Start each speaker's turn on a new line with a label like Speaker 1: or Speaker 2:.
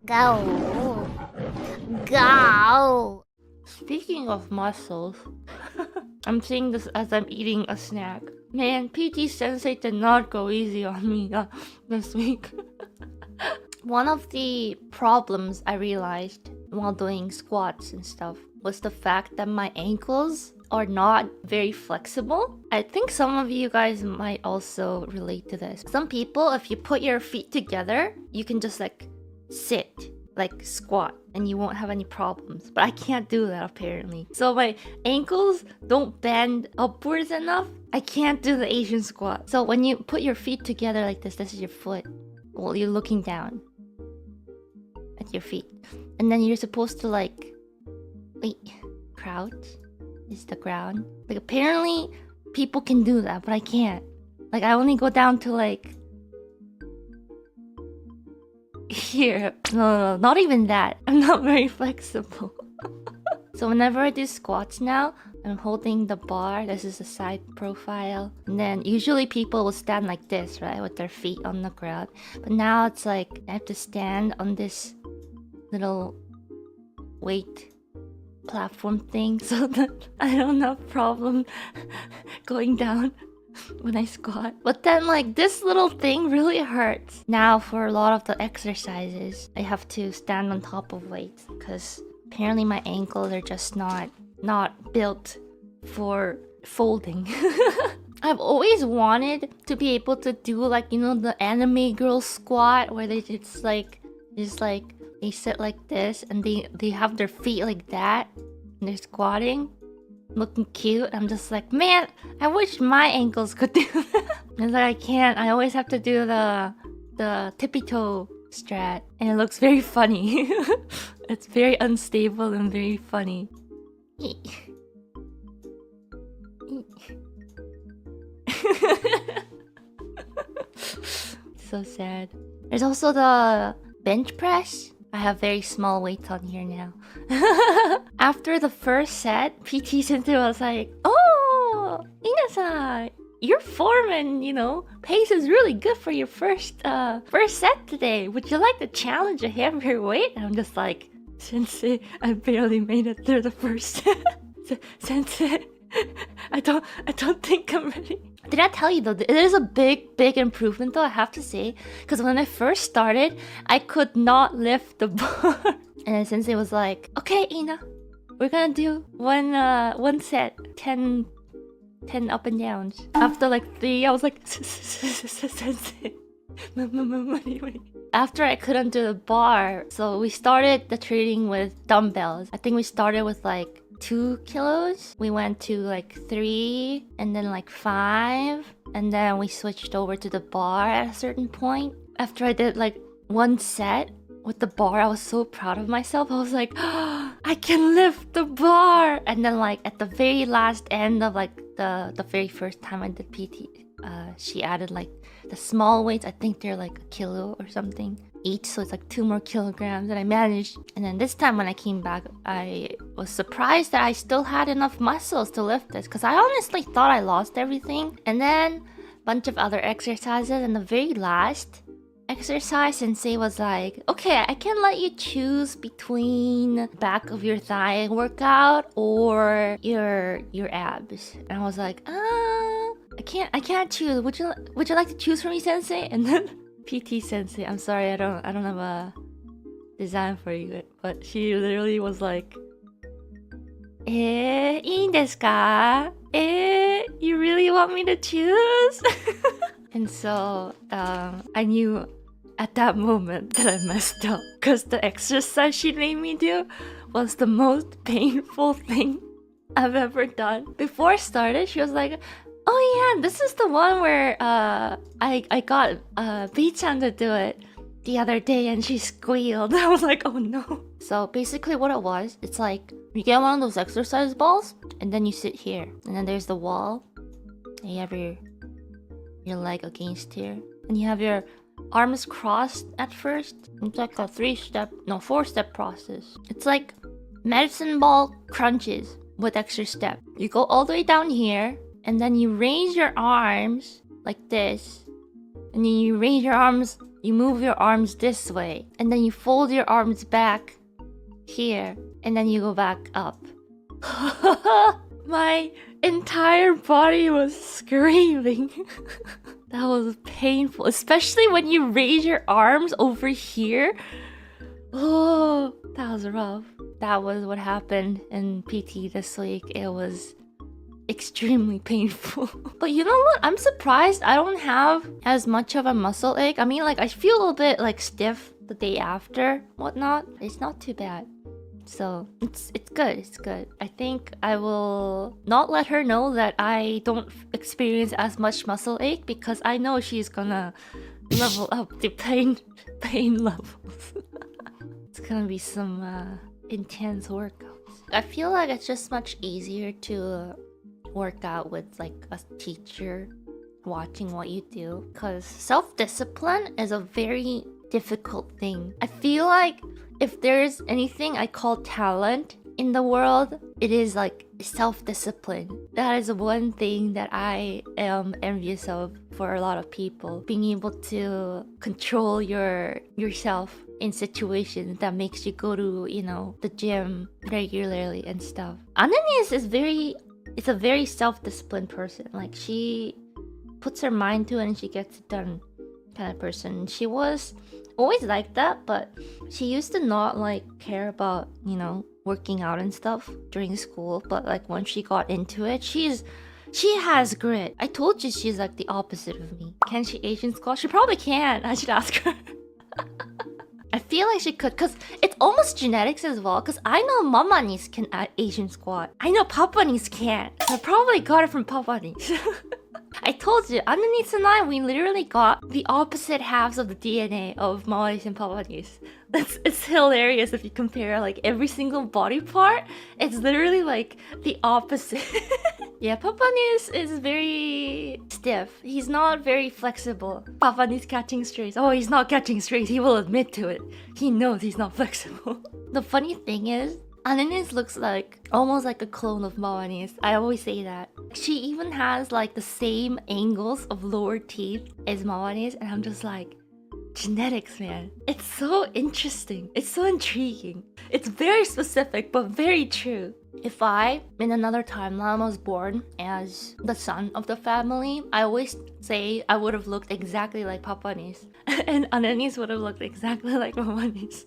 Speaker 1: Go. Go.
Speaker 2: Speaking of muscles, I'm saying this as I'm eating a snack. Man, PT Sensei did not go easy on me this week. One of the problems I realized while doing squats and stuff was the fact that my ankles are not very flexible. I think some of you guys might also relate to this. Some people, if you put your feet together, you can just like sit, like squat, and you won't have any problems. But I can't do that apparently. So my ankles don't bend upwards enough. I can't do the Asian squat. So when you put your feet together like this is your foot. Well, you're looking down at your feet. And then you're supposed to like, wait, crouch is the ground. Like apparently people can do that, but I can't. Like I only go down to like here. No, not even that. I'm not very flexible. So whenever I do squats now, I'm holding the bar. This is a side profile. And then usually people will stand like this, right? With their feet on the ground. But now it's like I have to stand on this little weight platform thing so that I don't have problem going down when I squat. But then like this little thing really hurts. Now for a lot of the exercises, I have to stand on top of weights because apparently my ankles are just not built for folding. I've always wanted to be able to do like, you know, the anime girl squat where they just like they sit like this and they have their feet like that and they're squatting, looking cute. I'm just like, man, I wish my ankles could do that. It's like I can't. I always have to do the tippy toe strat and it looks very funny. It's very unstable and very funny. So sad. There's also the bench press. I have very small weights on here now. After the first set, PT Sensei was like, "Oh, Ina-san, your form and, you know, pace is really good for your first set today. Would you like to challenge a heavier weight?" And I'm just like, "Sensei, I barely made it through the first set. Sensei, I don't think I'm ready." Did I tell you though, it is a big improvement though, I have to say. Because when I first started, I could not lift the bar. And then Sensei was like, "Okay, Ina, we're gonna do one set, 10 up and downs." After like 3, I was like, "Sensei, after I couldn't do the bar, so we started the training with dumbbells. I think we started with like 2 kilos. We went to like 3 and then like 5. And then we switched over to the bar at a certain point. After I did like 1 set with the bar, I was so proud of myself. I was like, oh, I can lift the bar. And then like at the very last end of like the very first time I did PT, she added like the small weights. I think they're like 1 kilo or something each, so it's like 2 more kilograms, and I managed. And then this time when I came back, I was surprised that I still had enough muscles to lift this, because I honestly thought I lost everything. And then a bunch of other exercises, and the very last exercise, Sensei was like, "Okay, I can let you choose between back of your thigh workout or your abs." And I was like, I can't choose. Would you like to choose for me, Sensei?" And then PT Sensei, I'm sorry, I don't have a design for you, but she literally was like, いいんですか? You really want me to choose? And so I knew at that moment that I messed up, because the exercise she made me do was the most painful thing I've ever done. Before I started, she was like, "Oh yeah, this is the one where I got B-chan to do it the other day and she squealed." I was like, "Oh no." So basically what it was, it's like you get one of those exercise balls and then you sit here, and then there's the wall and you have your leg against here, and you have your arms crossed at first. It's like a 4-step process. It's like medicine ball crunches with extra step. You go all the way down here, and then you raise your arms like this, and then you raise your arms you move your arms this way, and then you fold your arms back here, and then you go back up. My entire body was screaming. That was painful, especially when you raise your arms over here. Oh, that was rough. That was what happened in PT this week. It was extremely painful. But you know what? I'm surprised I don't have as much of a muscle ache. I mean, like, I feel a little bit like stiff the day after, whatnot. It's not too bad. So it's good. It's good. I think I will not let her know that I don't experience as much muscle ache, because I know she's gonna level up the pain levels. It's gonna be some intense workouts. I feel like it's just much easier to work out with like a teacher watching what you do, because self-discipline is a very difficult thing. I feel like if there's anything I call talent in the world, it is like self-discipline. That is one thing that I am envious of for a lot of people. Being able to control yourself in situations that makes you go to, you know, the gym regularly and stuff. Ina'nis is a very self-disciplined person. Like, she puts her mind to it and she gets it done kind of person. She was always like that, but she used to not like care about, you know, working out and stuff during school. But like once she got into it, she has grit. I told you she's like the opposite of me. Can she Asian squat? She probably can. I should ask her. I feel like she could, because it's almost genetics as well, because I know mamanis can Asian squat. I know papanis can't. I probably got it from papanis. I told you, Ina'nis and I, we literally got the opposite halves of the DNA of mamanis and papanis. It's hilarious if you compare like every single body part. It's literally like the opposite. Yeah, papanis is very stiff. He's not very flexible. Papanis catching strays. Oh, he's not catching strays. He will admit to it. He knows he's not flexible. The funny thing is, Ina'nis looks like almost like a clone of mamanis. I always say that. She even has like the same angles of lower teeth as mamanis, and I'm just like, genetics, man. It's so interesting. It's so intriguing. It's very specific, but very true. If I, in another timeline, was born as the son of the family, I always say I would have looked exactly like papanis. And Ina'nis would have looked exactly like mamanis.